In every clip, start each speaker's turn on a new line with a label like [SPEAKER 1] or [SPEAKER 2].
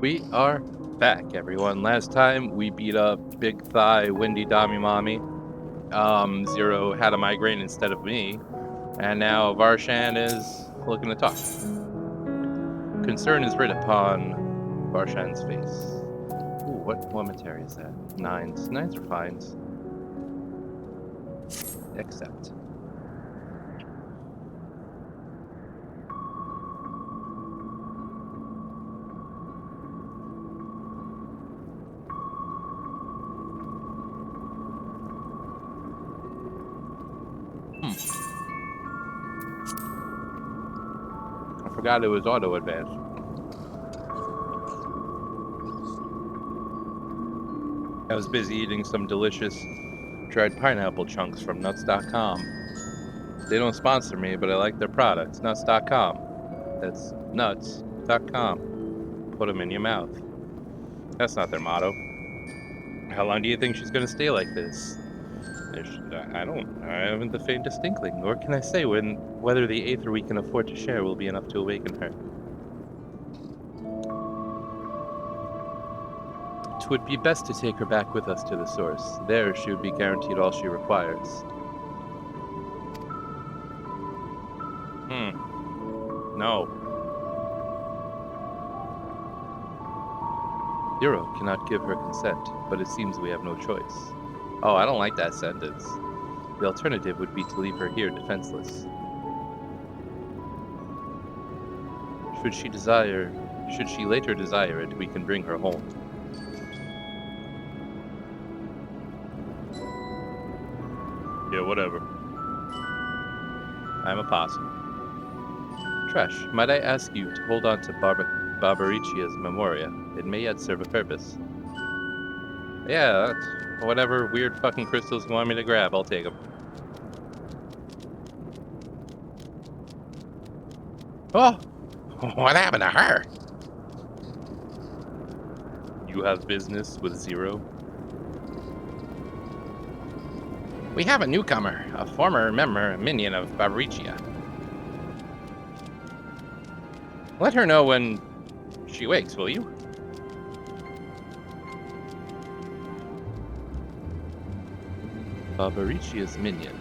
[SPEAKER 1] We are back, everyone. Last time we beat up Big Thigh, Windy Dami Mommy. Zero had a migraine instead of me. And now Varshan is looking to talk. Concern is writ upon Varshan's face. Ooh, what momentary is that? Nines. Nines are fines. Except. I forgot it was auto advance. I was busy eating some delicious dried pineapple chunks from nuts.com. They don't sponsor me, but I like their products. Nuts.com. That's nuts.com. Put them in your mouth. That's not their motto. How long do you think she's going to stay like this? I haven't the faintest inkling, nor can I say whether the aether we can afford to share will be enough to awaken her. 'Twould be best to take her back with us to the source. There she would be guaranteed all she requires. No. Zero cannot give her consent, but it seems we have no choice. Oh, I don't like that sentence. The alternative would be to leave her here defenseless. Should she later desire it, we can bring her home. Yeah, whatever. I'm a possum. Trash, might I ask you to hold on to Barbaricia's memoria? It may yet serve a purpose. Yeah, that's whatever weird fucking crystals you want me to grab, I'll take them. Oh! What happened to her? You have business with Zero? We have a newcomer, a former minion of Barbaricia. Let her know when she wakes, will you? Barbaricia's minion.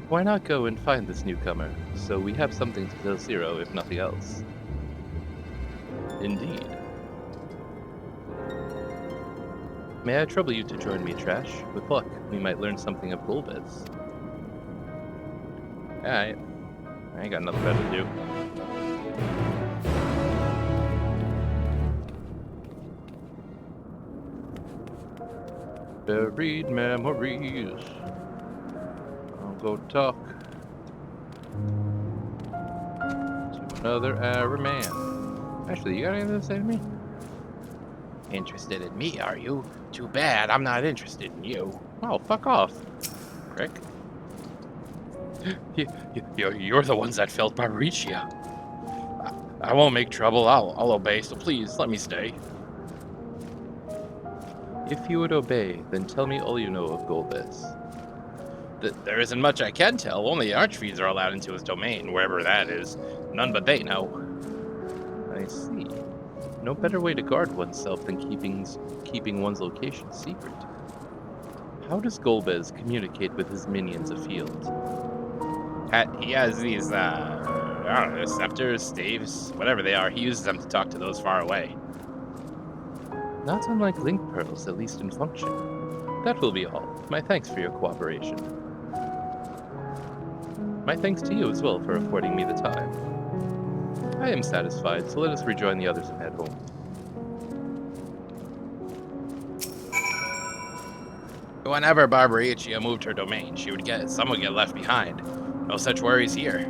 [SPEAKER 1] Why not go and find this newcomer, so we have something to tell Zero, if nothing else? Indeed. May I trouble you to join me, Trash? With luck, we might learn something of Golbez. Alright. I ain't got nothing better to do. Buried memories. I'll go talk to another Arab man. Actually, you got anything to say to me? Interested in me, are you? Too bad, I'm not interested in you. Oh, fuck off, prick. You're the ones that felt Barbaricia. I won't make trouble, I'll obey, so please, let me stay. If you would obey, then tell me all you know of Golbez. There isn't much I can tell, only archfiends are allowed into his domain, wherever that is. None but they know. I see. No better way to guard oneself than keeping one's location secret. How does Golbez communicate with his minions afield? He has these, I don't know, scepters, staves, whatever they are. He uses them to talk to those far away. Not unlike link pearls, at least in function. That will be all. My thanks for your cooperation. My thanks to you as well for affording me the time. I am satisfied, so let us rejoin the others and head home. Whenever Barbaricia moved her domain, some would get left behind. No such worries here.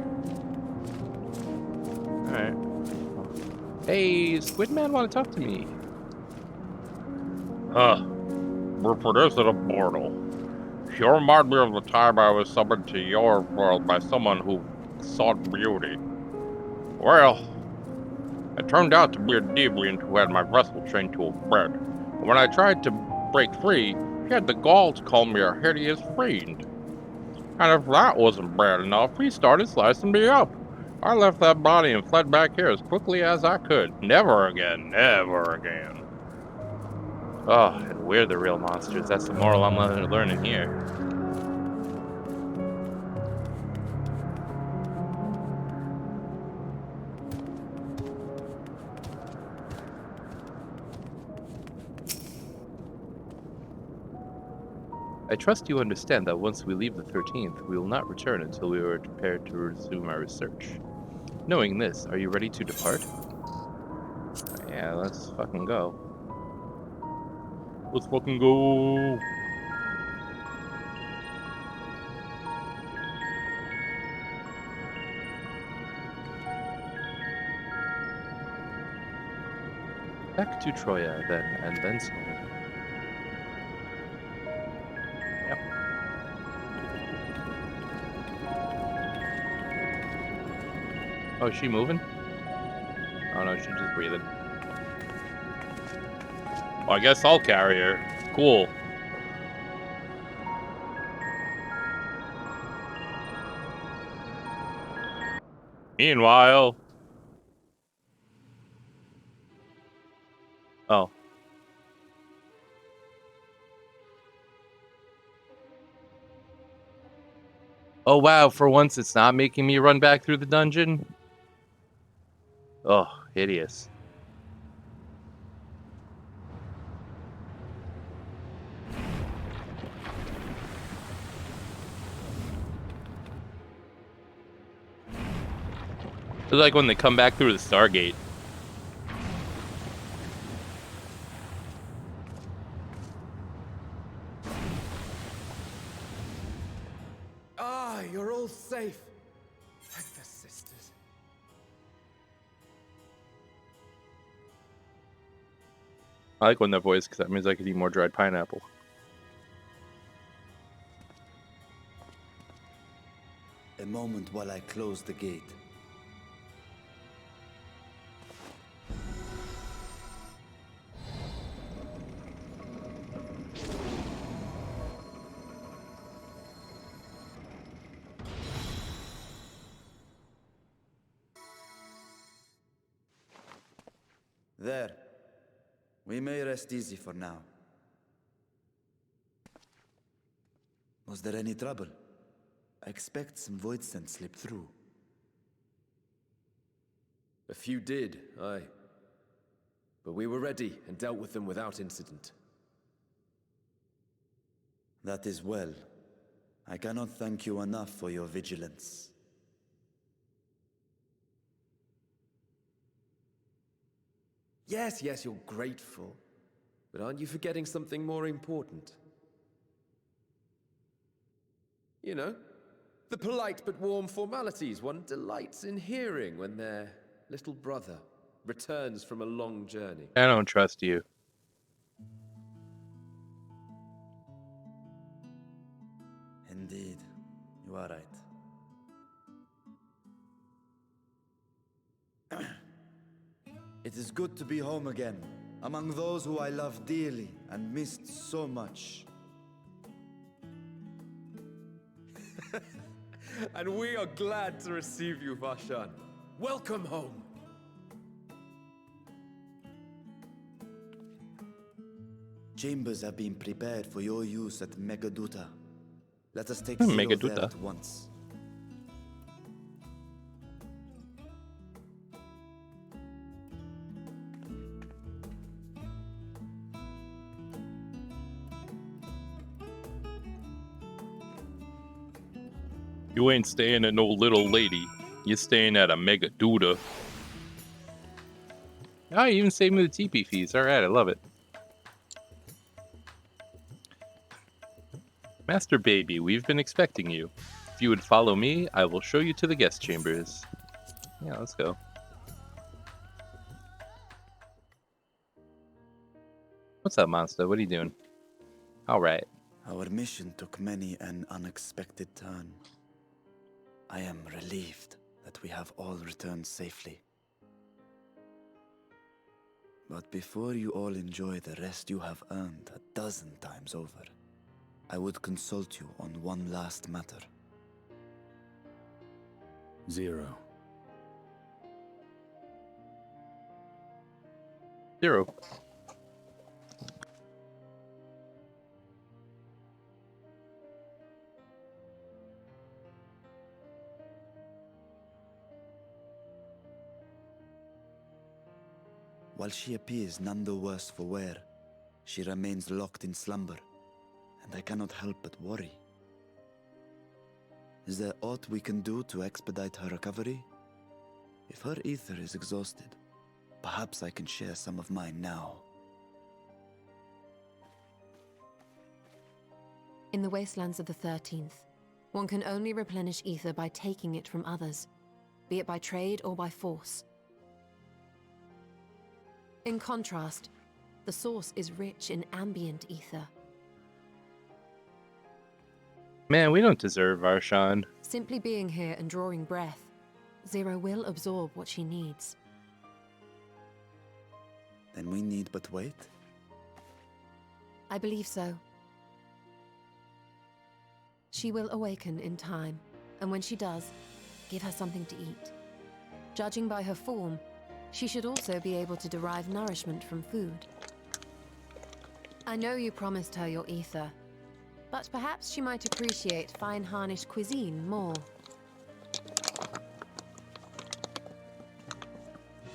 [SPEAKER 1] Alright. Hey, Squidman want to talk to me.
[SPEAKER 2] We're producing a portal. You remind me of the time I was summoned to your world by someone who sought beauty. Well, it turned out to be a deviant who had my vessel chained to a bed. And when I tried to break free, he had the gall to call me a hideous fiend. And if that wasn't bad enough, he started slicing me up. I left that body and fled back here as quickly as I could. Never again, never again.
[SPEAKER 1] Oh, and we're the real monsters. That's the moral I'm learning here. I trust you understand that once we leave the 13th, we will not return until we are prepared to resume our research. Knowing this, are you ready to depart? Yeah, let's fucking go.
[SPEAKER 2] Let's fucking go.
[SPEAKER 1] Back to Troya, then, and thence home. Yep. Oh, is she moving? Oh no, she's just breathing.
[SPEAKER 2] Well, I guess I'll carry her. Cool. Meanwhile...
[SPEAKER 1] Oh. Oh wow, for once it's not making me run back through the dungeon? Oh, hideous. It's like when they come back through the Stargate.
[SPEAKER 3] Ah, you're all safe. Thank the sisters.
[SPEAKER 1] I like when that voice, because that means I could eat more dried pineapple.
[SPEAKER 4] A moment while I close the gate. There. We may rest easy for now. Was there any trouble? I expect some void scent slipped through.
[SPEAKER 3] A few did, aye. But we were ready and dealt with them without incident.
[SPEAKER 4] That is well. I cannot thank you enough for your vigilance.
[SPEAKER 3] Yes, you're grateful. But aren't you forgetting something more important? You know, the polite but warm formalities one delights in hearing when their little brother returns from a long journey.
[SPEAKER 1] I don't trust you.
[SPEAKER 4] Indeed, you are right. It is good to be home again, among those who I love dearly and missed so much.
[SPEAKER 3] And we are glad to receive you, Vashan. Welcome home.
[SPEAKER 4] Chambers have been prepared for your use at Megaduta. Let us take Zero there
[SPEAKER 1] Megaduta.
[SPEAKER 4] at once.
[SPEAKER 2] You ain't staying at no little lady. You're staying at a mega duda.
[SPEAKER 1] Oh, you even saved me the TP fees. Alright, I love it. Master Baby, we've been expecting you. If you would follow me, I will show you to the guest chambers. Yeah, let's go. What's up, monster? What are you doing? Alright.
[SPEAKER 4] Our mission took many an unexpected turn. I am relieved that we have all returned safely. But before you all enjoy the rest you have earned 12 times over, I would consult you on one last matter.
[SPEAKER 5] Zero,
[SPEAKER 1] 0.
[SPEAKER 4] While she appears none the worse for wear, she remains locked in slumber, and I cannot help but worry. Is there aught we can do to expedite her recovery? If her ether is exhausted, perhaps I can share some of mine now.
[SPEAKER 5] In the wastelands of the 13th, one can only replenish ether by taking it from others, be it by trade or by force. In contrast, the source is rich in ambient ether.
[SPEAKER 1] Man, we don't deserve Arshan.
[SPEAKER 5] Simply being here and drawing breath, Zero will absorb what she needs.
[SPEAKER 4] Then we need but wait?
[SPEAKER 5] I believe so. She will awaken in time, and when she does, give her something to eat. Judging by her form, she should also be able to derive nourishment from food. I know you promised her your ether, but perhaps she might appreciate fine harnished cuisine more.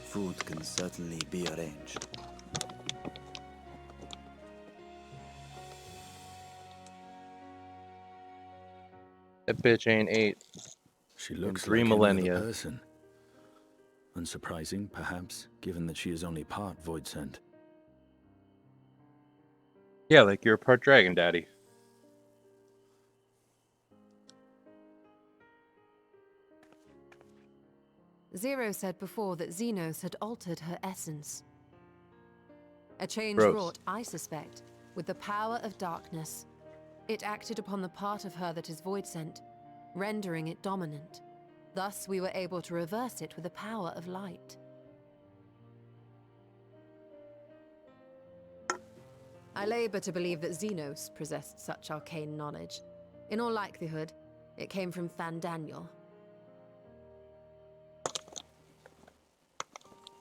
[SPEAKER 4] Food can certainly be arranged.
[SPEAKER 1] That bitch ain't 8.
[SPEAKER 6] She looks
[SPEAKER 1] 3
[SPEAKER 6] like any
[SPEAKER 1] millennia.
[SPEAKER 6] other person. Unsurprising, perhaps, given that she is only part void sent.
[SPEAKER 1] Yeah, like you're a part dragon, daddy.
[SPEAKER 5] Zero said before that Xenos had altered her essence. A change
[SPEAKER 1] Gross.
[SPEAKER 5] wrought, I suspect, with the power of darkness. It acted upon the part of her that is void sent, rendering it dominant. Thus, we were able to reverse it with the power of light. I labor to believe that Xenos possessed such arcane knowledge. In all likelihood, it came from Fandaniel.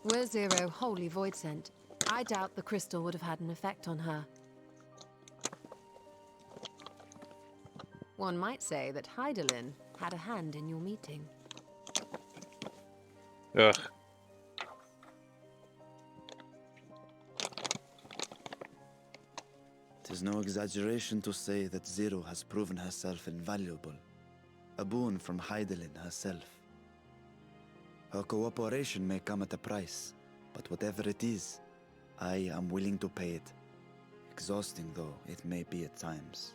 [SPEAKER 5] Were Zero wholly void sent, I doubt the crystal would have had an effect on her. One might say that Hydaelyn had a hand in your meeting.
[SPEAKER 1] Ugh.
[SPEAKER 4] It is no exaggeration to say that Zero has proven herself invaluable. A boon from Hydaelyn herself. Her cooperation may come at a price, but whatever it is, I am willing to pay it. Exhausting though it may be at times.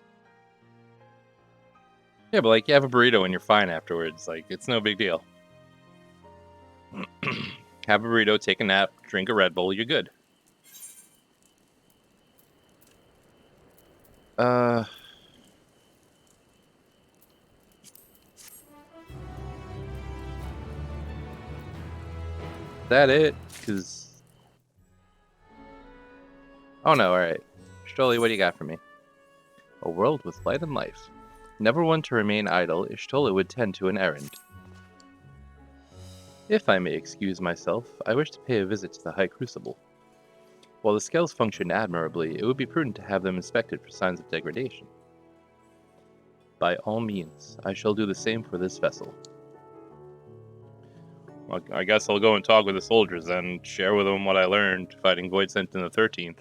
[SPEAKER 1] Yeah, but like you have a burrito and you're fine afterwards. Like it's no big deal. Have a burrito, take a nap, drink a Red Bull, you're good. That it? Cause oh no, alright. Shtoli, what do you got for me? A world with light and life. Never one to remain idle, Ishtola would tend to an errand. If I may excuse myself, I wish to pay a visit to the High Crucible. While the scales function admirably, it would be prudent to have them inspected for signs of degradation. By all means, I shall do the same for this vessel. Well, I guess I'll go and talk with the soldiers and share with them what I learned fighting Void Sent in the 13th.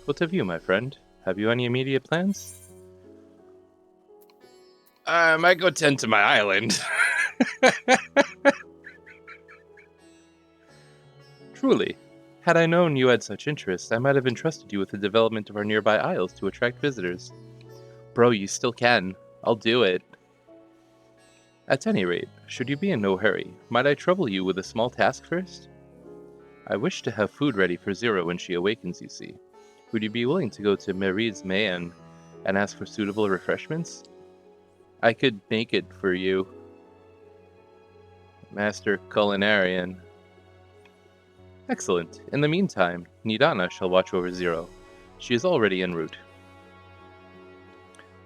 [SPEAKER 1] What of you, my friend? Have you any immediate plans? I might go tend to my island. Truly. Had I known you had such interest, I might have entrusted you with the development of our nearby isles to attract visitors. Bro, you still can. I'll do it. At any rate, should you be in no hurry, might I trouble you with a small task first? I wish to have food ready for Zero when she awakens, you see. Would you be willing to go to Merid's Mayan and ask for suitable refreshments? I could make it for you. Master Culinarian. Excellent. In the meantime, Nidana shall watch over Zero. She is already en route.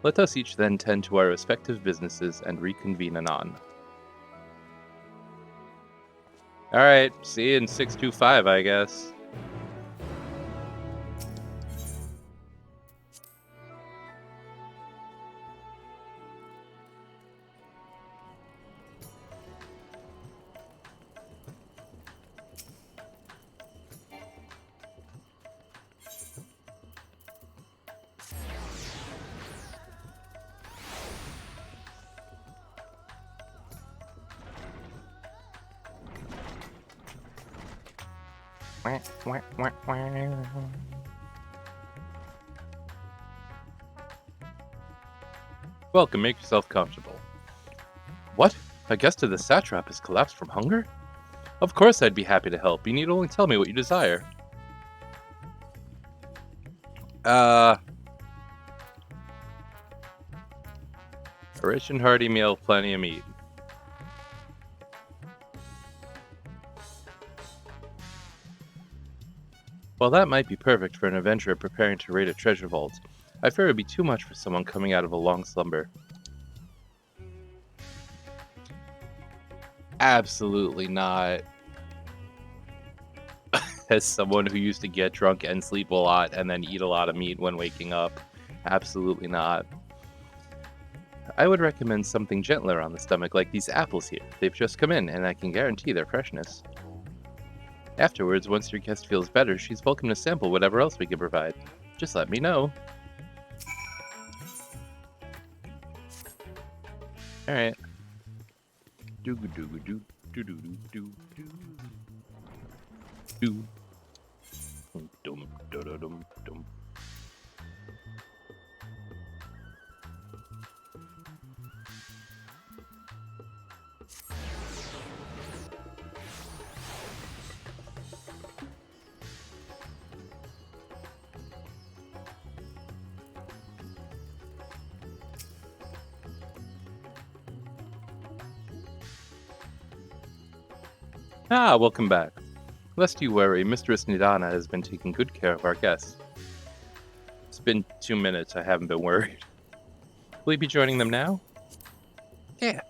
[SPEAKER 1] Let us each then tend to our respective businesses and reconvene anon. Alright, see you in 625, I guess. Welcome, make yourself comfortable. What? A guest of the satrap has collapsed from hunger? Of course I'd be happy to help. You need only tell me what you desire. A rich and hearty meal, plenty of meat. Well, that might be perfect for an adventurer preparing to raid a treasure vault. I fear it would be too much for someone coming out of a long slumber. Absolutely not. As someone who used to get drunk and sleep a lot and then eat a lot of meat when waking up, absolutely not. I would recommend something gentler on the stomach, like these apples here. They've just come in, and I can guarantee their freshness. Afterwards, once your guest feels better, she's welcome to sample whatever else we can provide. Just let me know. Alright. Ah, welcome back. Lest you worry, Mistress Nidana has been taking good care of our guests. It's been 2 minutes, I haven't been worried. Will you be joining them now? Yeah.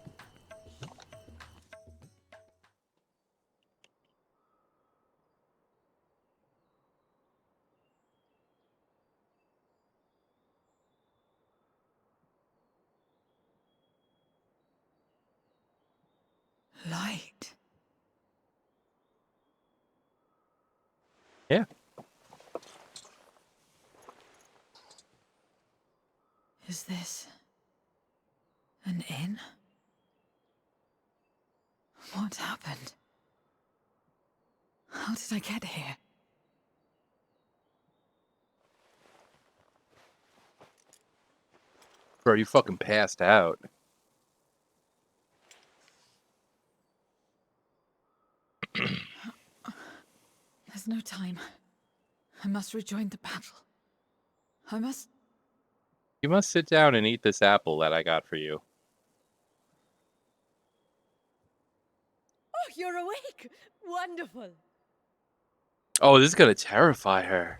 [SPEAKER 7] Light.
[SPEAKER 1] Yeah.
[SPEAKER 7] Is this an inn? What happened? How did I get here?
[SPEAKER 1] Bro, you fucking passed out.
[SPEAKER 7] There's no time. I must rejoin the battle. I must...
[SPEAKER 1] You must sit down and eat this apple that I got for you.
[SPEAKER 8] Oh, you're awake! Wonderful!
[SPEAKER 1] Oh, this is gonna terrify her.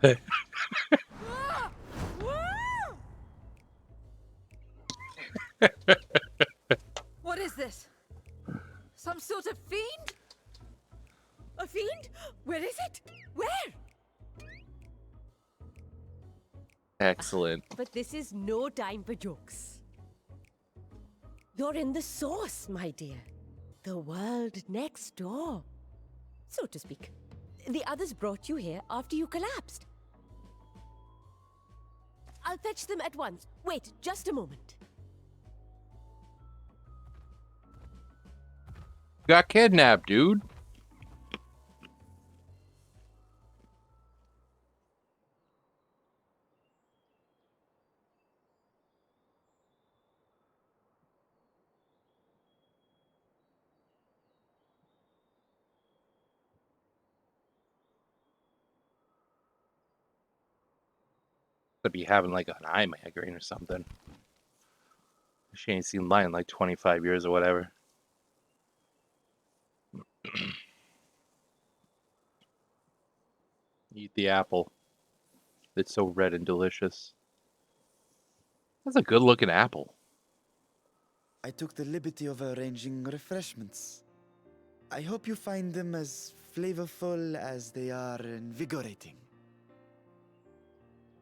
[SPEAKER 8] Ah! Ah! What is this? Some sort of fiend? A fiend? Where is it? Where?
[SPEAKER 1] Excellent.
[SPEAKER 8] But this is no time for jokes. You're in the source, my dear. The world next door, so to speak. The others brought you here after you collapsed. I'll fetch them at once. Wait, just a moment.
[SPEAKER 1] Got kidnapped, dude. Could be having like an eye migraine or something. She ain't seen light in like 25 years or whatever. Eat the apple. It's so red and delicious. That's a good looking apple.
[SPEAKER 4] I took the liberty of arranging refreshments. I hope you find them as flavorful as they are invigorating.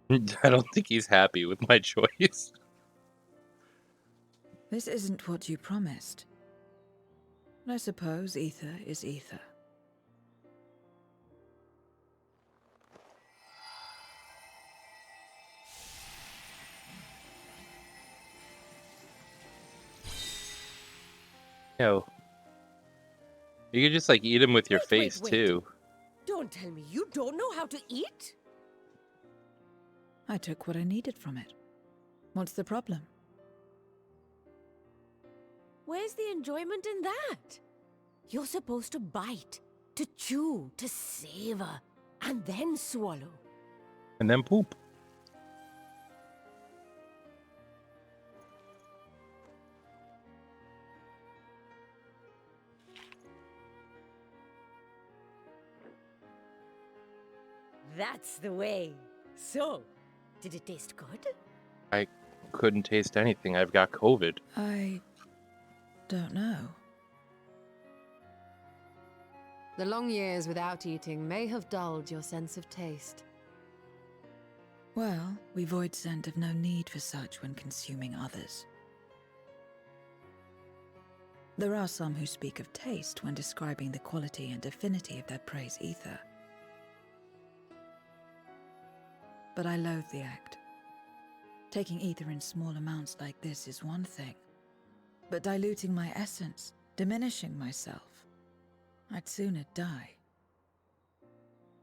[SPEAKER 1] I don't think he's happy with my choice.
[SPEAKER 7] This isn't what you promised. But I suppose ether is ether.
[SPEAKER 1] You could just like eat him with your
[SPEAKER 8] Wait,
[SPEAKER 1] face
[SPEAKER 8] wait.
[SPEAKER 1] too.
[SPEAKER 8] Don't tell me you don't know how to eat?
[SPEAKER 7] I took what I needed from it. What's the problem?
[SPEAKER 8] Where's the enjoyment in that? You're supposed to bite, to chew, to savor, and then swallow.
[SPEAKER 1] And then poop.
[SPEAKER 8] That's the way. So, did it taste good?
[SPEAKER 1] I couldn't taste anything. I've got COVID.
[SPEAKER 7] I don't know.
[SPEAKER 5] The long years without eating may have dulled your sense of taste.
[SPEAKER 7] Well, we void scent have no need for such when consuming others. There are some who speak of taste when describing the quality and affinity of their prey's ether. But I loathe the act. Taking ether in small amounts like this is one thing. But diluting my essence, diminishing myself, I'd sooner die.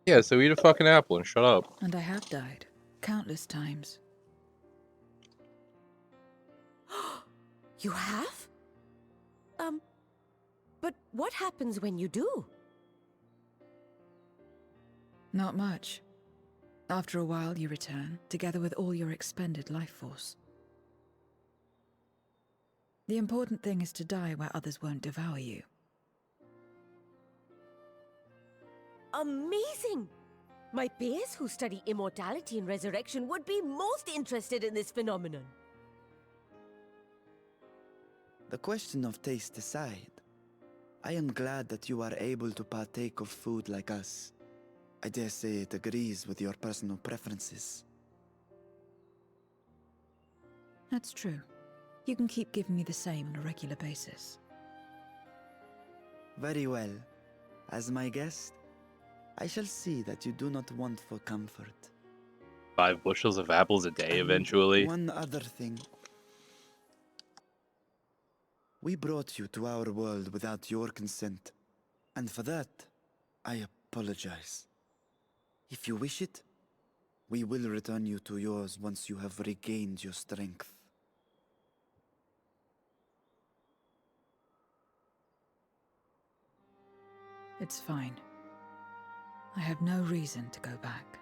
[SPEAKER 1] Yeah, so eat a fucking apple and shut up.
[SPEAKER 7] And I have died, countless times.
[SPEAKER 8] You have? But what happens when you do?
[SPEAKER 7] Not much. After a while, you return, together with all your expended life force. The important thing is to die where others won't devour you.
[SPEAKER 8] Amazing! My peers who study immortality and resurrection would be most interested in this phenomenon.
[SPEAKER 4] The question of taste aside, I am glad that you are able to partake of food like us. I dare say it agrees with your personal preferences.
[SPEAKER 7] That's true. You can keep giving me the same on a regular basis.
[SPEAKER 4] Very well. As my guest, I shall see that you do not want for comfort.
[SPEAKER 1] 5 bushels of apples a day
[SPEAKER 4] And
[SPEAKER 1] eventually.
[SPEAKER 4] one other thing. We brought you to our world without your consent, and for that, I apologize. If you wish it, we will return you to yours once you have regained your strength.
[SPEAKER 7] It's fine. I have no reason to go back.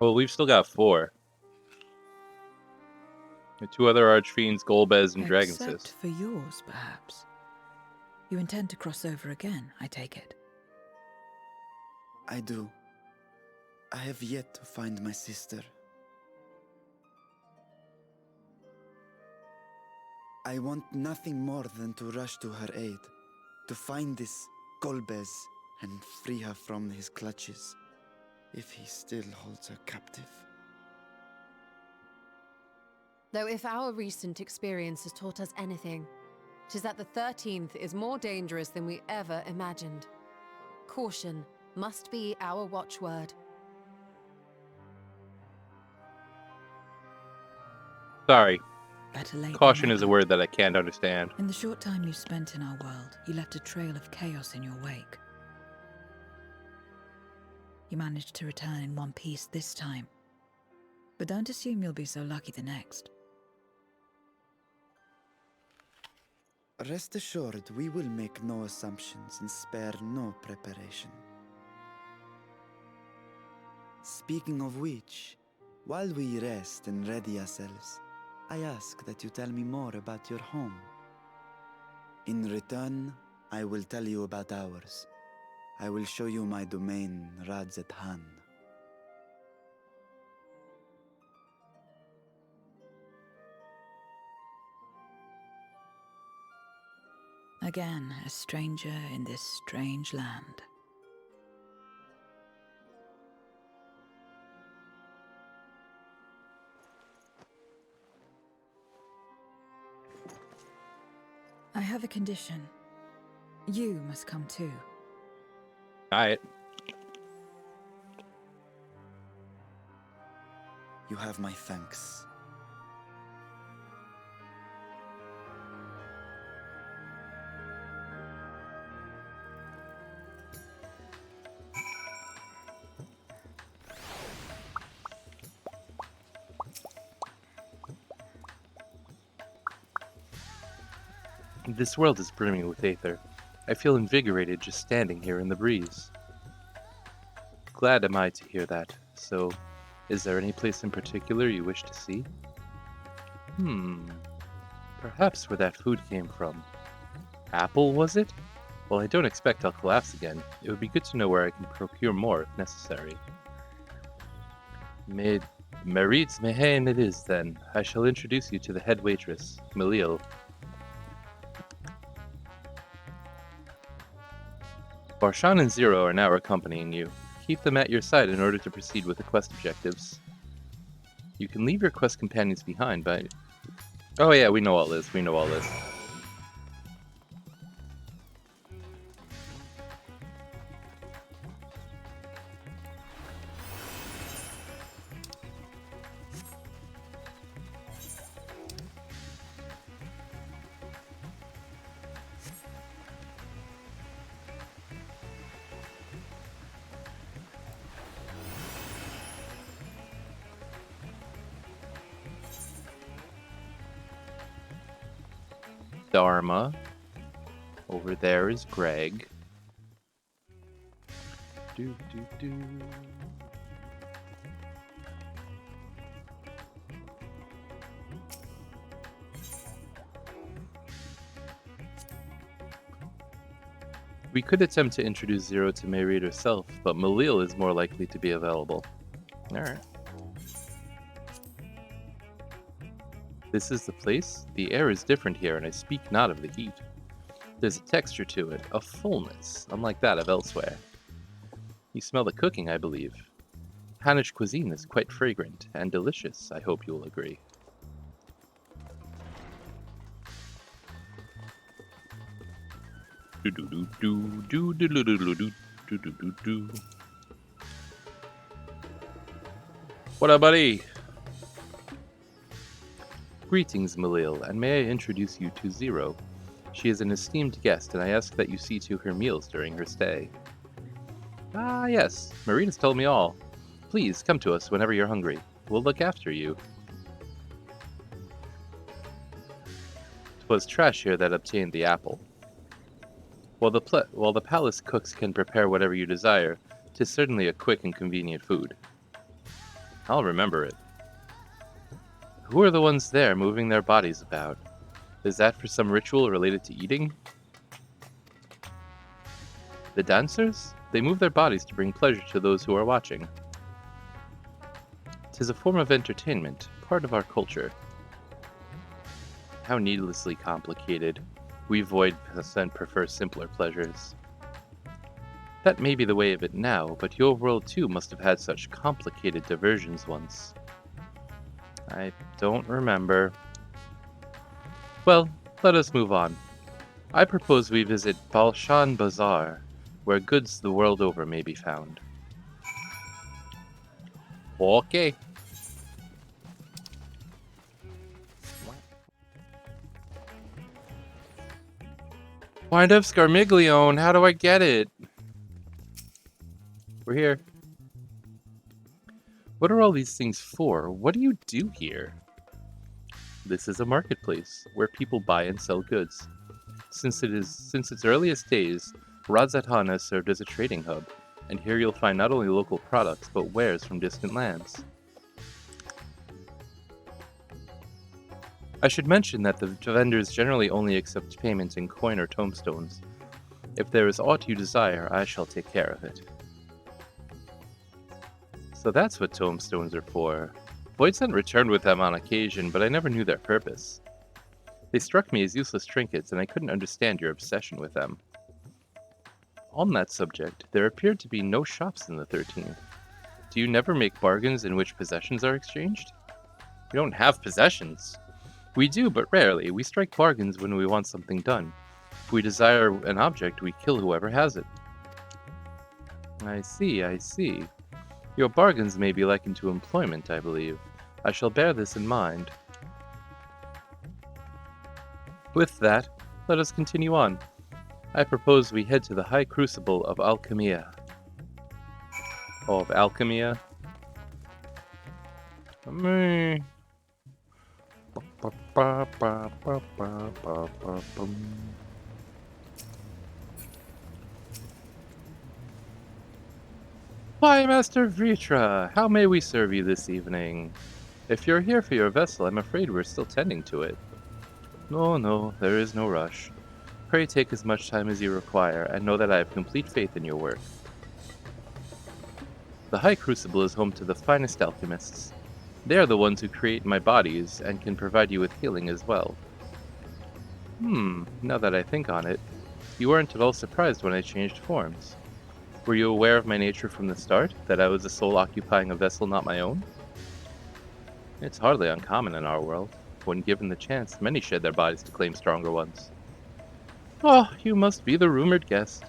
[SPEAKER 1] Well, we've still got 4. The 2 other archfiends, Golbez and
[SPEAKER 7] Except
[SPEAKER 1] Dragonsis.
[SPEAKER 7] for yours, perhaps. You intend to cross over again, I take it.
[SPEAKER 4] I do. I have yet to find my sister. I want nothing more than to rush to her aid, to find this Golbez and free her from his clutches, if he still holds her captive.
[SPEAKER 5] Though if our recent experience has taught us anything, it is that the 13th is more dangerous than we ever imagined. Caution must be our watchword.
[SPEAKER 1] Sorry.
[SPEAKER 7] Better late
[SPEAKER 1] Caution
[SPEAKER 7] than
[SPEAKER 1] is a
[SPEAKER 7] never.
[SPEAKER 1] word that I can't understand.
[SPEAKER 7] In the short time you spent in our world, you left a trail of chaos in your wake. You managed to return in one piece this time. But don't assume you'll be so lucky the next.
[SPEAKER 4] Rest assured, we will make no assumptions and spare no preparation. Speaking of which, while we rest and ready ourselves, I ask that you tell me more about your home. In return, I will tell you about ours. I will show you my domain, Radzet Han.
[SPEAKER 7] Again, a stranger in this strange land. I have a condition. You must come too.
[SPEAKER 1] Alright.
[SPEAKER 4] You have my thanks.
[SPEAKER 1] This world is brimming with aether. I feel invigorated just standing here in the breeze. Glad am I to hear that. So, is there any place in particular you wish to see? Perhaps where that food came from. Apple, was it? Well, I don't expect I'll collapse again. It would be good to know where I can procure more if necessary. Maritz Mehen it is, then. I shall introduce you to the head waitress, MacLeod. Barshan and Zero are now accompanying you. Keep them at your side in order to proceed with the quest objectives. You can leave your quest companions behind, but... Oh yeah, we know all this, we know all this. Dharma. Over there is Greg. Do. We could attempt to introduce Zero to Mayreed herself, but MacLeod is more likely to be available. Alright. This is the place? The air is different here, and I speak not of the heat. There's a texture to it, a fullness, unlike that of elsewhere. You smell the cooking, I believe. Hannish cuisine is quite fragrant and delicious, I hope you will agree. What up, buddy? Greetings, MacLeod, and may I introduce you to Zero. She is an esteemed guest, and I ask that you see to her meals during her stay. Ah, yes, Marina's told me all. Please, come to us whenever you're hungry. We'll look after you. 'Twas trash here that obtained the apple. While the palace cooks can prepare whatever you desire, 'tis certainly a quick and convenient food. I'll remember it. Who are the ones there moving their bodies about? Is that for some ritual related to eating? The dancers? They move their bodies to bring pleasure to those who are watching. 'Tis a form of entertainment, part of our culture. How needlessly complicated. We void and prefer simpler pleasures. That may be the way of it now, but your world too must have had such complicated diversions once. I don't remember. Well, let us move on. I propose we visit Balshan Bazaar, where goods the world over may be found. Okay. Wind up Scarmiglione, how do I get it? We're here. What are all these things for? What do you do here? This is a marketplace where people buy and sell goods. Since its earliest days, Radzatan has served as a trading hub, and here you'll find not only local products, but wares from distant lands. I should mention that the vendors generally only accept payments in coin or tomestones. If there is aught you desire, I shall take care of it. So that's what tomestones are for. Voidsent returned with them on occasion, but I never knew their purpose. They struck me as useless trinkets, and I couldn't understand your obsession with them. On that subject, there appeared to be no shops in the 13th. Do you never make bargains in which possessions are exchanged? We don't have possessions. We do, but rarely. We strike bargains when we want something done. If we desire an object, we kill whoever has it. I see, I see. Your bargains may be likened to employment, I believe. I shall bear this in mind. With that, let us continue on. I propose we head to the High Crucible of Alchemia. Oh, of Alchemia? Why, Master Vritra, how may we serve you this evening? If you're here for your vessel, I'm afraid we're still tending to it. No, there is no rush. Pray take as much time as you require, and know that I have complete faith in your work. The High Crucible is home to the finest alchemists. They are the ones who create my bodies, and can provide you with healing as well. Now that I think on it, you weren't at all surprised when I changed forms. Were you aware of my nature from the start, that I was a soul occupying a vessel not my own? It's hardly uncommon in our world. When given the chance, many shed their bodies to claim stronger ones. Oh, you must be the rumored guest.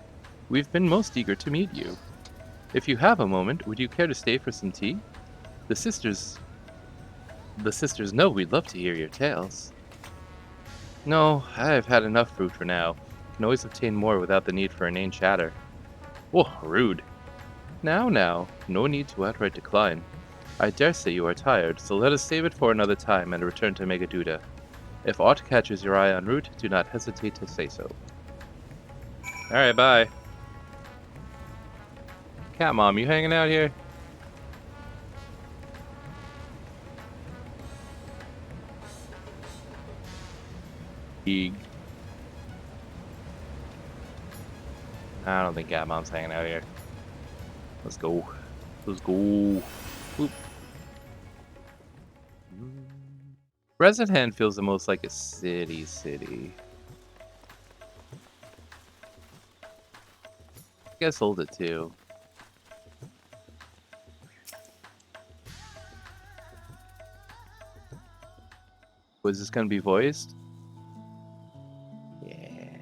[SPEAKER 1] We've been most eager to meet you. If you have a moment, would you care to stay for some tea? The sisters know we'd love to hear your tales. No, I've had enough fruit for now. Can always obtain more without the need for inane chatter. Oh, rude. Now, no need to outright decline. I dare say you are tired, so let us save it for another time and return to Megaduda. If aught catches your eye en route, do not hesitate to say so. Alright, bye. Cat Mom, you hanging out here? Eeg. I don't think Cat Mom's hanging out here. Let's go. Let's go. Boop. Resident feels the most like a city. I guess hold it too. Was this gonna be voiced? Yeah.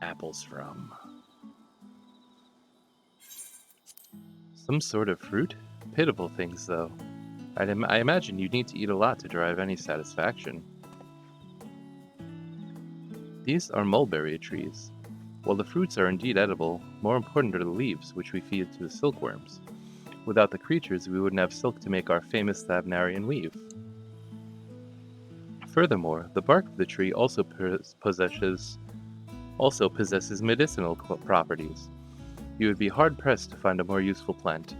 [SPEAKER 1] Apples from some sort of fruit? Pitiful things, though. I imagine you'd need to eat a lot to derive any satisfaction. These are mulberry trees. While the fruits are indeed edible, more important are the leaves, which we feed to the silkworms. Without the creatures, we wouldn't have silk to make our famous Thavnarian weave. Furthermore, the bark of the tree also possesses medicinal properties. You would be hard-pressed to find a more useful plant.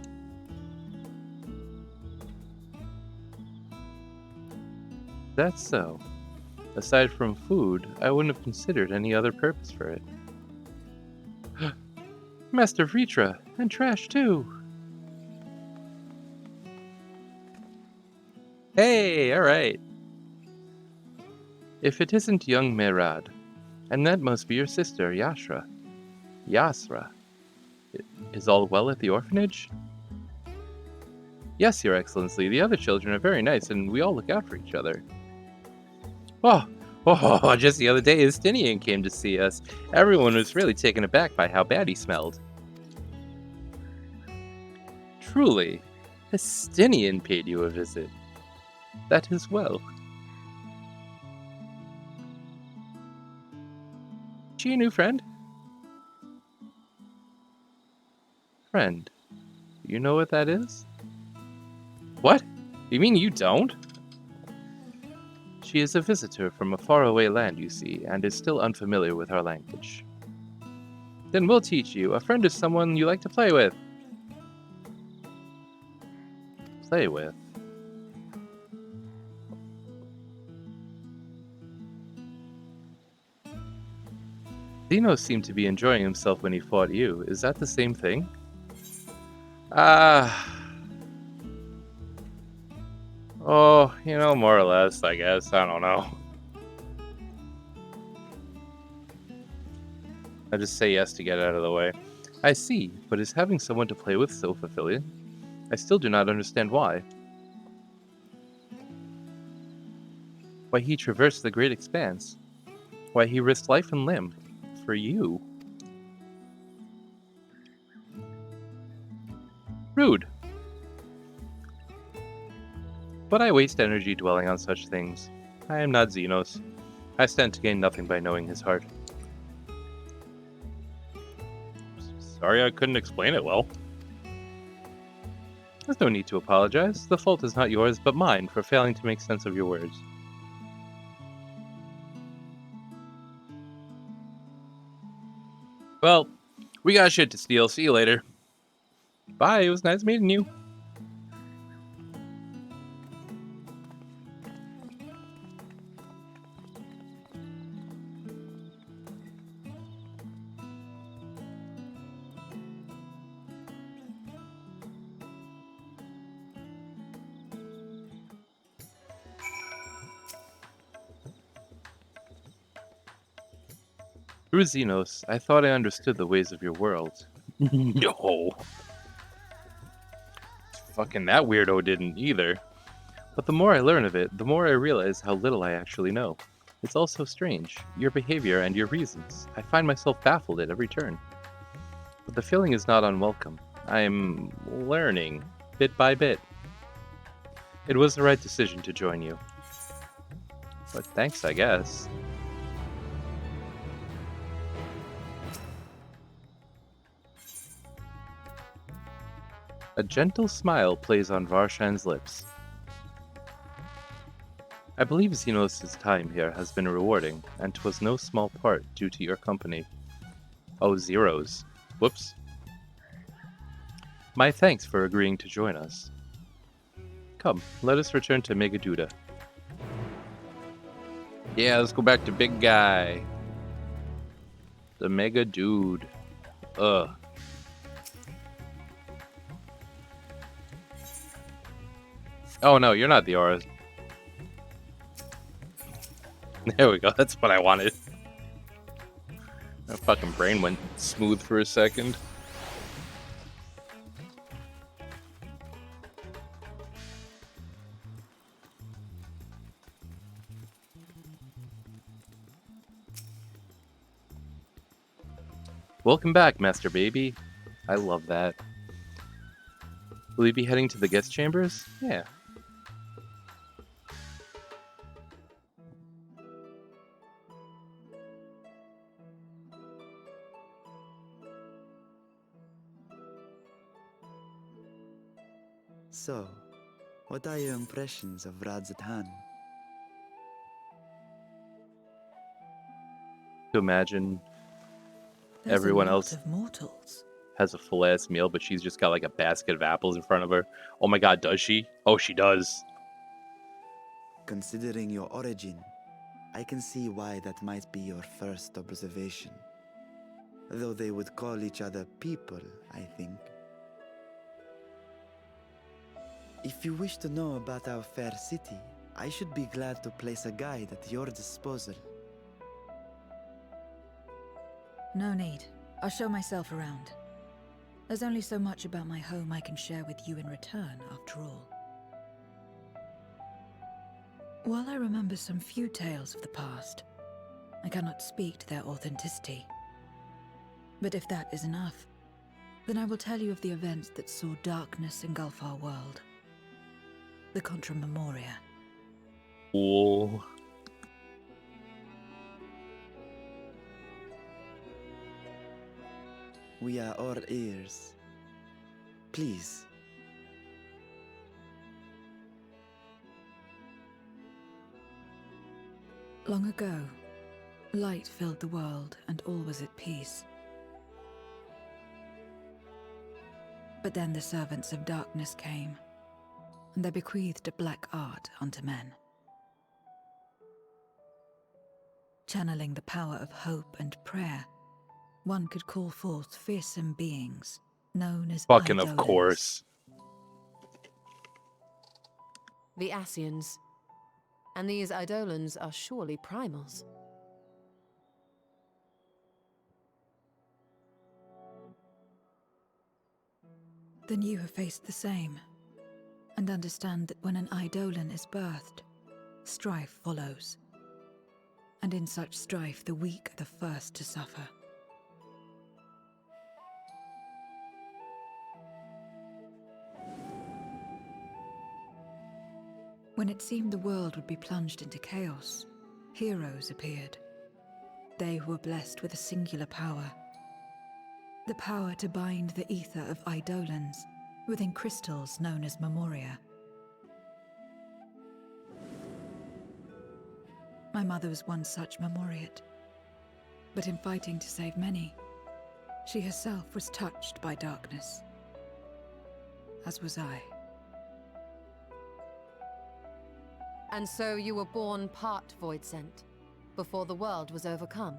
[SPEAKER 1] That's so. Aside from food, I wouldn't have considered any other purpose for it. Master Vritra, and trash too! Hey, alright. If it isn't young Merad, and that must be your sister, Yasra. Is all well at the orphanage? Yes, Your Excellency. The other children are very nice, and we all look out for each other. Oh, just the other day, Estinian came to see us. Everyone was really taken aback by how bad he smelled. Truly, Estinian paid you a visit. That is well. Is she a new friend? Friend. You know what that is? What? You mean you don't? She is a visitor from a faraway land, you see, and is still unfamiliar with our language. Then we'll teach you. A friend is someone you like to play with. Play with? Zeno seemed to be enjoying himself when he fought you. Is that the same thing? Oh, more or less, I guess. I don't know. I just say yes to get out of the way. I see, but is having someone to play with so fulfilling? I still do not understand why. Why he traversed the great expanse. Why he risked life and limb. For you. Rude. But I waste energy dwelling on such things. I am not Xenos. I stand to gain nothing by knowing his heart. Sorry I couldn't explain it well. There's no need to apologize. The fault is not yours, but mine, for failing to make sense of your words. Well, we got shit to steal. See you later. Bye, it was nice meeting you. Through Xenos, I thought I understood the ways of your world. No. Fucking that weirdo didn't either. But the more I learn of it, the more I realize how little I actually know. It's all so strange. Your behavior and your reasons. I find myself baffled at every turn. But the feeling is not unwelcome. I'm learning, bit by bit. It was the right decision to join you. But thanks, I guess. A gentle smile plays on Varshan's lips. I believe Xenos' time here has been rewarding, and 'twas no small part due to your company. Oh, Zeros. Whoops. My thanks for agreeing to join us. Come, let us return to Megaduda. Yeah, let's go back to Big Guy. The Mega Dude. Ugh. Oh no, you're not the aura. There we go, that's what I wanted. My fucking brain went smooth for a second. Welcome back, Master Baby. I love that. Will you be heading to the guest chambers? Yeah.
[SPEAKER 4] So, what are your impressions of Radzatan?
[SPEAKER 1] To imagine
[SPEAKER 7] There's
[SPEAKER 1] everyone
[SPEAKER 7] a lot
[SPEAKER 1] else
[SPEAKER 7] of mortals.
[SPEAKER 1] has a full ass meal, but she's just got like a basket of apples in front of her. Oh my god, does she? Oh, she does.
[SPEAKER 4] Considering your origin, I can see why that might be your first observation. Though they would call each other people, I think. If you wish to know about our fair city, I should be glad to place a guide at your disposal.
[SPEAKER 7] No need. I'll show myself around. There's only so much about my home I can share with you in return, after all. While I remember some few tales of the past, I cannot speak to their authenticity. But if that is enough, then I will tell you of the events that saw darkness engulf our world. The Contra Memoria.
[SPEAKER 1] Cool.
[SPEAKER 4] We are all ears. Please.
[SPEAKER 7] Long ago, light filled the world and all was at peace. But then the servants of darkness came, and they bequeathed a black art unto men. Channeling the power of hope and prayer, one could call forth fearsome beings known as
[SPEAKER 1] Fucking of
[SPEAKER 7] Eidolons.
[SPEAKER 1] course.
[SPEAKER 5] The Asians. And these Eidolons are surely primals.
[SPEAKER 7] Then you have faced the same, and understand that when an Eidolon is birthed, strife follows. And in such strife, the weak are the first to suffer. When it seemed the world would be plunged into chaos, heroes appeared. They who were blessed with a singular power. The power to bind the ether of Eidolons within crystals known as memoria. My mother was one such memoriate. But in fighting to save many, she herself was touched by darkness. As was I.
[SPEAKER 5] And so you were born part void sent, before the world was overcome.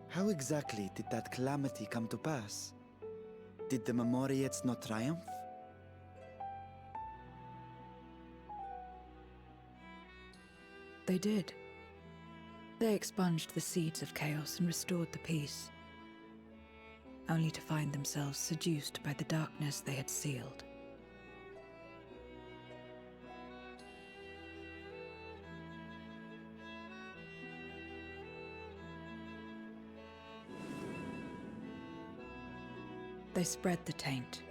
[SPEAKER 4] How exactly did that calamity come to pass? Did the Memoriates not triumph?
[SPEAKER 7] They did. They expunged the seeds of chaos and restored the peace, only to find themselves seduced by the darkness they had sealed. They spread the taint,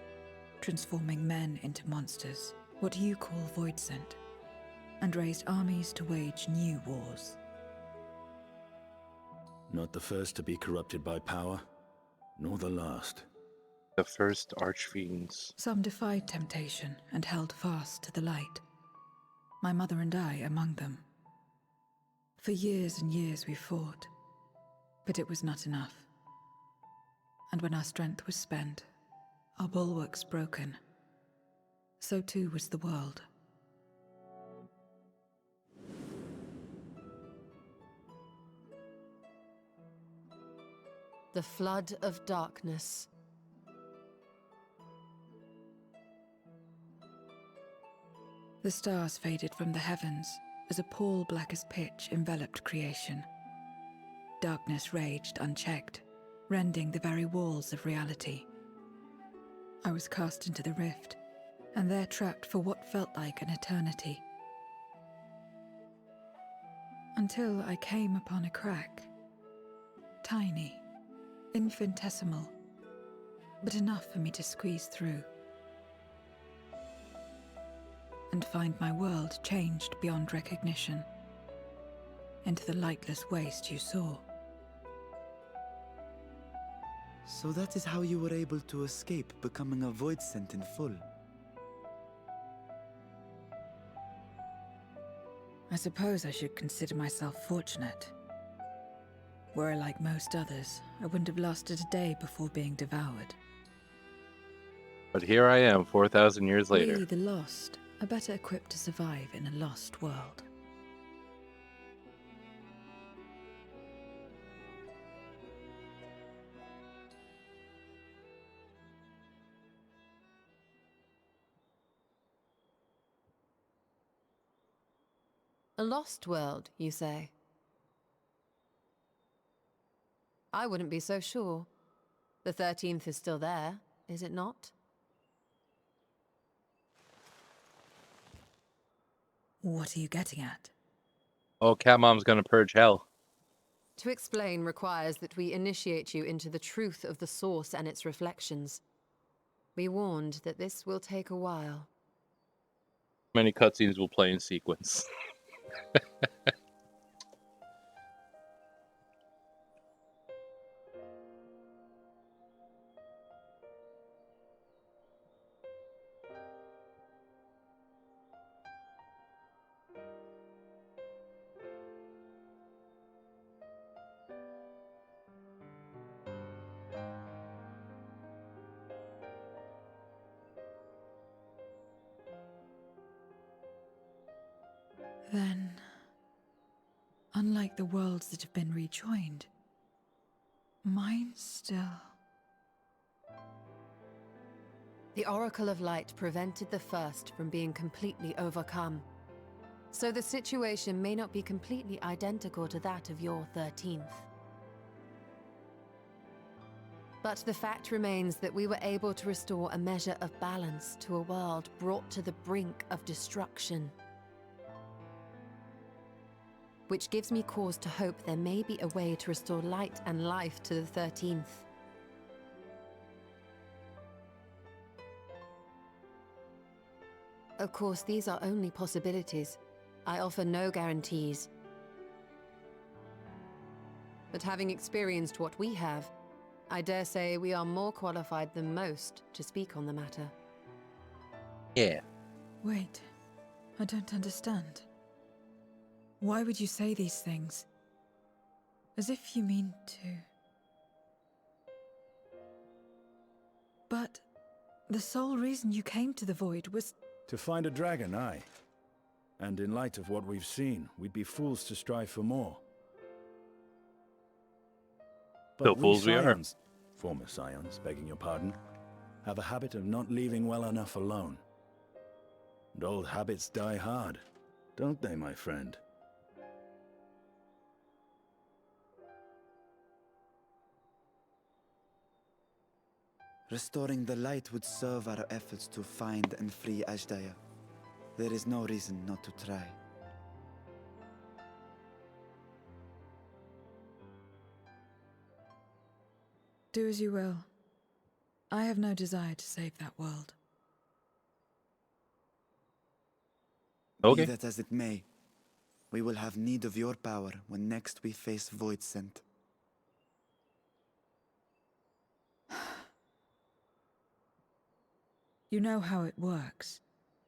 [SPEAKER 7] transforming men into monsters, what you call void sent, and raised armies to wage new wars.
[SPEAKER 6] Not the first to be corrupted by power, nor the last.
[SPEAKER 1] The first archfiends.
[SPEAKER 7] Some defied temptation and held fast to the light. My mother and I among them. For years and years we fought, but it was not enough. And when our strength was spent, our bulwarks broken, so too was the world.
[SPEAKER 5] The flood of darkness.
[SPEAKER 7] The stars faded from the heavens as a pall black as pitch enveloped creation. Darkness raged unchecked, rending the very walls of reality. I was cast into the rift, and there trapped for what felt like an eternity. Until I came upon a crack. Tiny, infinitesimal, but enough for me to squeeze through. And find my world changed beyond recognition, into the lightless waste you saw.
[SPEAKER 4] So that is how you were able to escape becoming a void sent in full.
[SPEAKER 7] I suppose I should consider myself fortunate. Were I like most others, I wouldn't have lasted a day before being devoured.
[SPEAKER 1] But here I am, 4,000 years later.
[SPEAKER 7] We, the lost, are better equipped to survive in a lost world.
[SPEAKER 5] A lost world, you say? I wouldn't be so sure. The 13th is still there, is it not?
[SPEAKER 7] What are you getting at?
[SPEAKER 1] Oh, Cat Mom's gonna purge hell.
[SPEAKER 5] To explain requires that we initiate you into the truth of the source and its reflections. Be warned that this will take a while.
[SPEAKER 1] Many cutscenes will play in sequence.
[SPEAKER 7] Then, unlike the worlds that have been rejoined, mine still...
[SPEAKER 5] The Oracle of Light prevented the first from being completely overcome. So the situation may not be completely identical to that of your 13th. But the fact remains that we were able to restore a measure of balance to a world brought to the brink of destruction. Which gives me cause to hope there may be a way to restore light and life to the 13th. Of course, these are only possibilities. I offer no guarantees. But having experienced what we have, I dare say we are more qualified than most to speak on the matter.
[SPEAKER 1] Yeah.
[SPEAKER 7] Wait, I don't understand. Why would you say these things? As if you mean to... But the sole reason you came to the Void was...
[SPEAKER 6] To find a dragon, aye. And in light of what we've seen, we'd be fools to strive for more.
[SPEAKER 1] So
[SPEAKER 6] But
[SPEAKER 1] fools we are.
[SPEAKER 6] Scions, former Scions, begging your pardon, have a habit of not leaving well enough alone. And old habits die hard, don't they, my friend?
[SPEAKER 4] Restoring the light would serve our efforts to find and free Ashdaya. There is no reason not to try.
[SPEAKER 7] Do as you will. I have no desire to save that world.
[SPEAKER 1] Okay.
[SPEAKER 4] Be that as it may, we will have need of your power when next we face Voidsent.
[SPEAKER 7] You know how it works.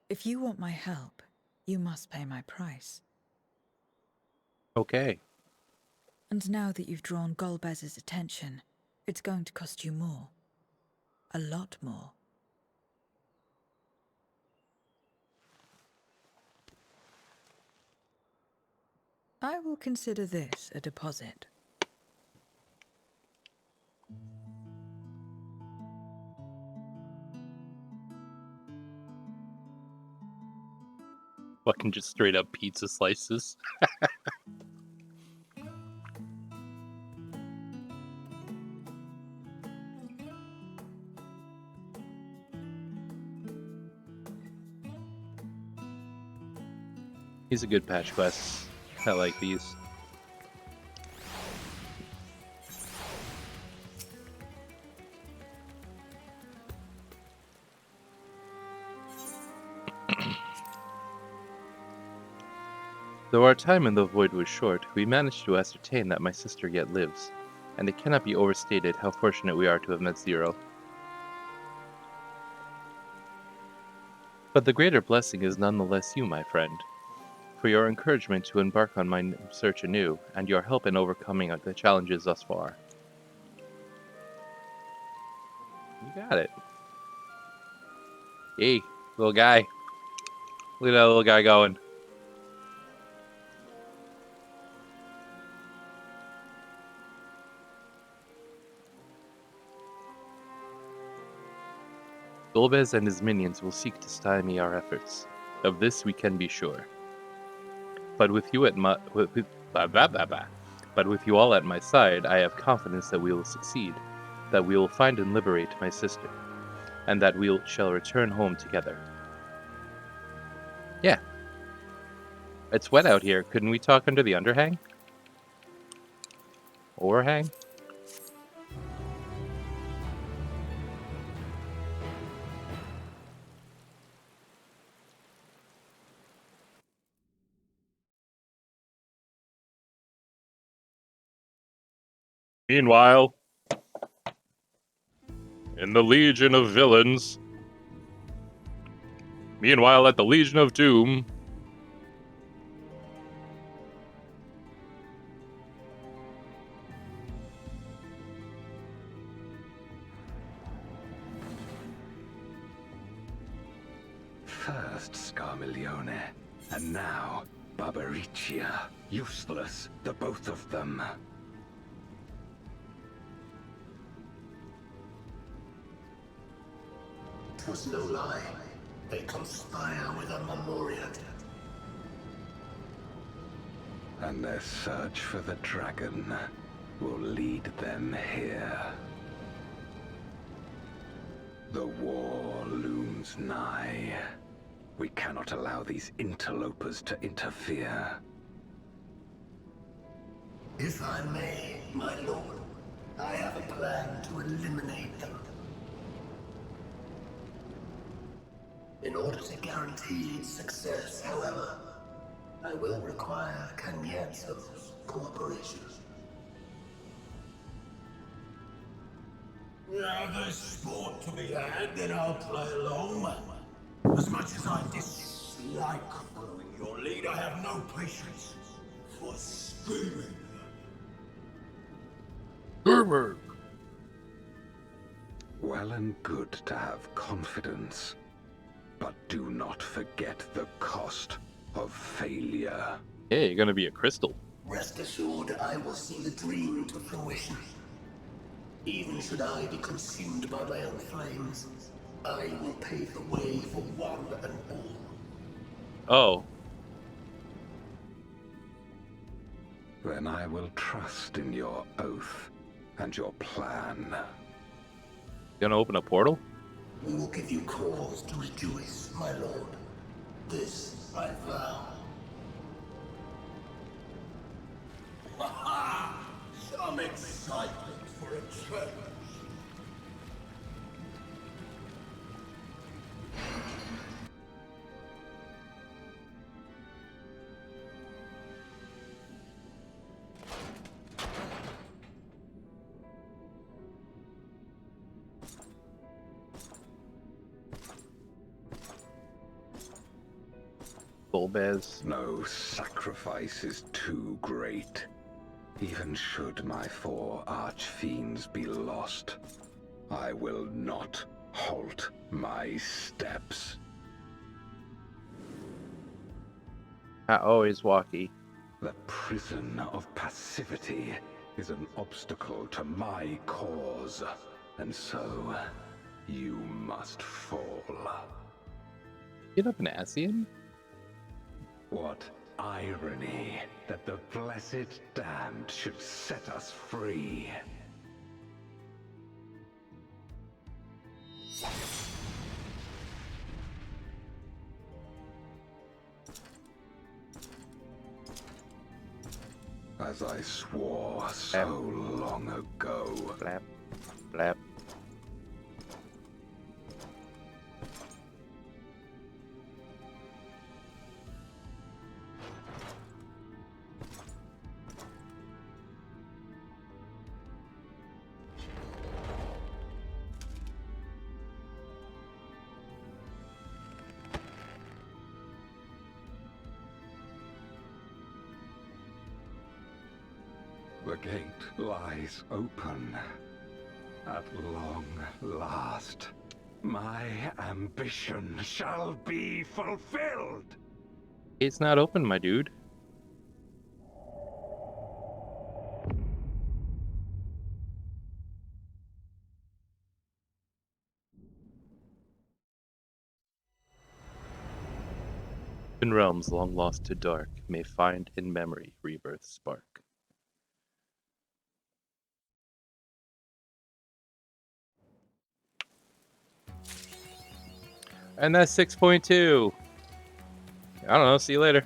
[SPEAKER 7] If you want my help, you must pay my price.
[SPEAKER 1] Okay.
[SPEAKER 7] And now that you've drawn Golbez's attention, it's going to cost you more. A lot more. I will consider this a deposit.
[SPEAKER 1] Fucking just straight up pizza slices. He's a good patch quest. I like these. Though our time in the Void was short, we managed to ascertain that my sister yet lives, and it cannot be overstated how fortunate we are to have met Zero. But the greater blessing is nonetheless you, my friend, for your encouragement to embark on my search anew, and your help in overcoming the challenges thus far. You got it. Hey, little guy. Look at that little guy going. Golbez and his minions will seek to stymie our efforts. Of this we can be sure. But with you But with you all at my side, I have confidence that we will succeed, that we will find and liberate my sister, and that we shall return home together. Yeah. It's wet out here. Couldn't we talk under the underhang? Overhang?
[SPEAKER 2] Meanwhile, in the Legion of Villains. Meanwhile, at the Legion of Doom.
[SPEAKER 9] First Scarmiglione, and now Barbaricia. Useless, the both of them.
[SPEAKER 10] was no lie. They conspire with a Marsupial.
[SPEAKER 9] And their search for the dragon will lead them here. The war looms nigh. We cannot allow these interlopers to interfere.
[SPEAKER 10] If I may, my lord, I have a plan to eliminate them. In order to guarantee its success, however, I will require Kozhemyaki's cooperation. Now there's sport to be had, then I'll play along. As much as I dislike following your lead, I have no patience for scheming.
[SPEAKER 9] Well and good to have confidence, but do not forget the cost of failure.
[SPEAKER 1] Yeah, you're gonna be a crystal.
[SPEAKER 10] Rest assured, I will see the dream to fruition. Even should I be consumed by my own flames, I will pave the way for one and all.
[SPEAKER 1] Oh.
[SPEAKER 9] Then I will trust in your oath and your plan.
[SPEAKER 1] You gonna open a portal?
[SPEAKER 10] We will give you cause to rejoice, my lord. This I vow. Ha-ha! Some excitement for a change.
[SPEAKER 1] Bulbez.
[SPEAKER 9] No sacrifice is too great. Even should my 4 archfiends be lost, I will not halt my steps.
[SPEAKER 1] Always walkie.
[SPEAKER 9] The prison of passivity is an obstacle to my cause, and so you must fall.
[SPEAKER 1] Get up an Asian?
[SPEAKER 9] What irony that the blessed damned should set us free. As I swore so long ago.
[SPEAKER 1] Flap. Flap.
[SPEAKER 9] The gate lies open. At long last, my ambition shall be fulfilled.
[SPEAKER 1] It's not open, my dude. In realms long lost to dark, may find in memory rebirth spark. And that's 6.2. I don't know. See you later.